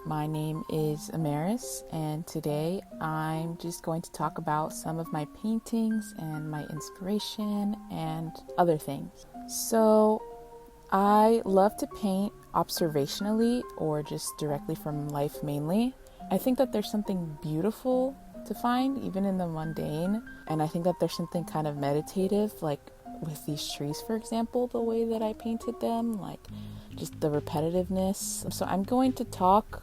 My name is Amarys, and today I'm just going to talk about some of my paintings and my inspiration and other things. So, I love to paint observationally or just directly from life mainly. I think that there's something beautiful to find even in the mundane, and I think that there's something kind of meditative, like with these trees, for example, the way that I painted them, like just the repetitiveness. So I'm going to talk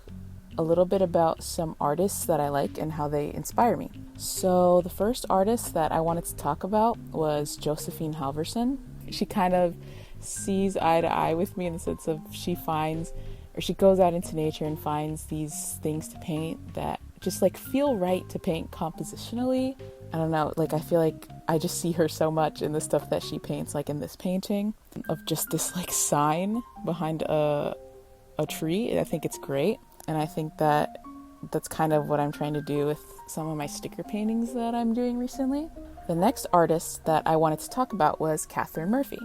a little bit about some artists that I like and how they inspire me. So the first artist that I wanted to talk about was Josephine Halverson. She kind of sees eye to eye with me in the sense of she goes out into nature and finds these things to paint that just like feel right to paint compositionally. I don't know, like I feel like I just see her so much in the stuff that she paints, like in this painting of just this like sign behind a tree. I think it's great, and I think that that's kind of what I'm trying to do with some of my sticker paintings that I'm doing recently. The next artist that I wanted to talk about was Catherine Murphy.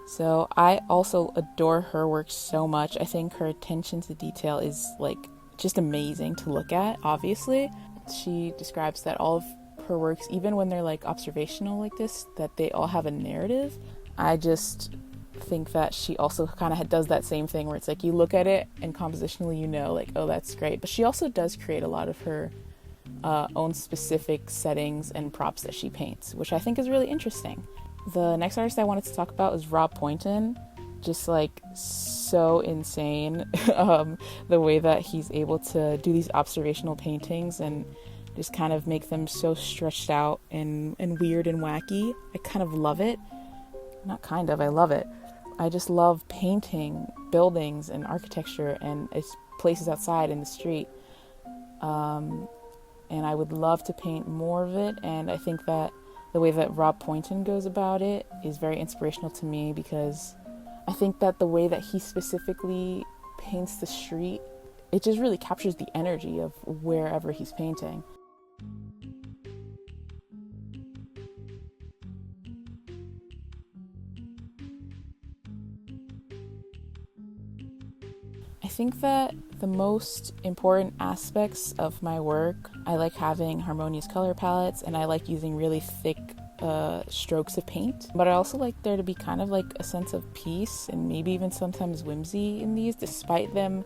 So I also adore her work so much. I think her attention to detail is like just amazing to look at, obviously. She describes that all of her works, even when they're like observational like this, that they all have a narrative. I just think that she also kind of does that same thing where it's like you look at it and compositionally you know like, oh, that's great. But she also does create a lot of her own specific settings and props that she paints, which I think is really interesting. The next artist I wanted to talk about is Rob Poynton. Just like so insane the way that he's able to do these observational paintings and just kind of make them so stretched out and weird and wacky. I kind of love it. Not kind of, I love it. I just love painting buildings and architecture and it's places outside in the street. And I would love to paint more of it, and I think that the way that Rob Poynton goes about it is very inspirational to me, because I think that the way that he specifically paints the street, it just really captures the energy of wherever he's painting. I think that the most important aspects of my work, I like having harmonious color palettes and I like using really thick strokes of paint. But I also like there to be kind of like a sense of peace and maybe even sometimes whimsy in these, despite them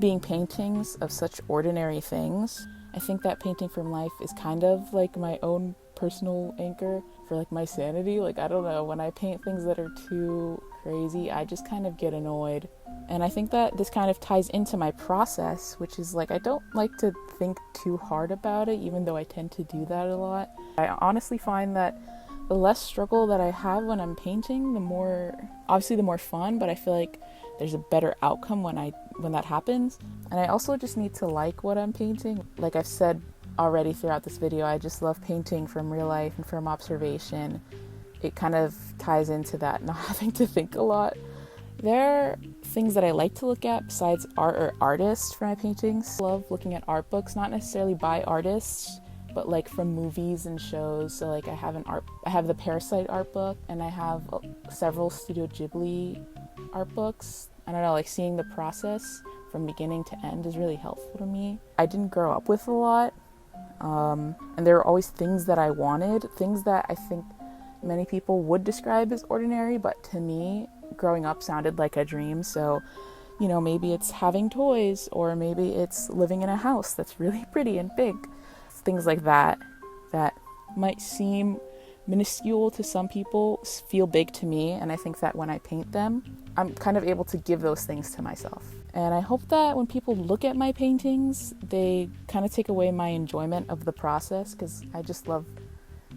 being paintings of such ordinary things. I think that painting from life is kind of like my own personal anchor for like my sanity. Like, I don't know, when I paint things that are too crazy, I just kind of get annoyed. And I think that this kind of ties into my process, which is like I don't like to think too hard about it, even though I tend to do that a lot. I honestly find that the less struggle that I have when I'm painting, the more fun, but I feel like there's a better outcome when that happens. And I also just need to like what I'm painting. Like I've said already throughout this video, I just love painting from real life and from observation. It kind of ties into that, not having to think a lot. There are things that I like to look at besides art or artists for my paintings. I love looking at art books, not necessarily by artists, but like from movies and shows. So like I have the Parasite art book, and I have several Studio Ghibli art books. I don't know, like seeing the process from beginning to end is really helpful to me. I didn't grow up with a lot, and there were always things that I wanted, things that I think many people would describe as ordinary, but to me, growing up sounded like a dream. So, you know, maybe it's having toys, or maybe it's living in a house that's really pretty and big. Things like that might seem minuscule to some people feel big to me, and I think that when I paint them, I'm kind of able to give those things to myself. And I hope that when people look at my paintings, they kind of take away my enjoyment of the process, because I just love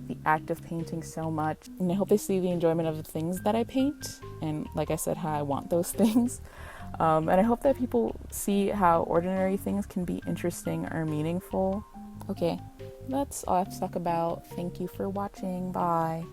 the act of painting so much, and I hope they see the enjoyment of the things that I paint, and like I said, how I want those things. And I hope that people see how ordinary things can be interesting or meaningful. Okay, that's all I have to talk about. Thank you for watching. Bye.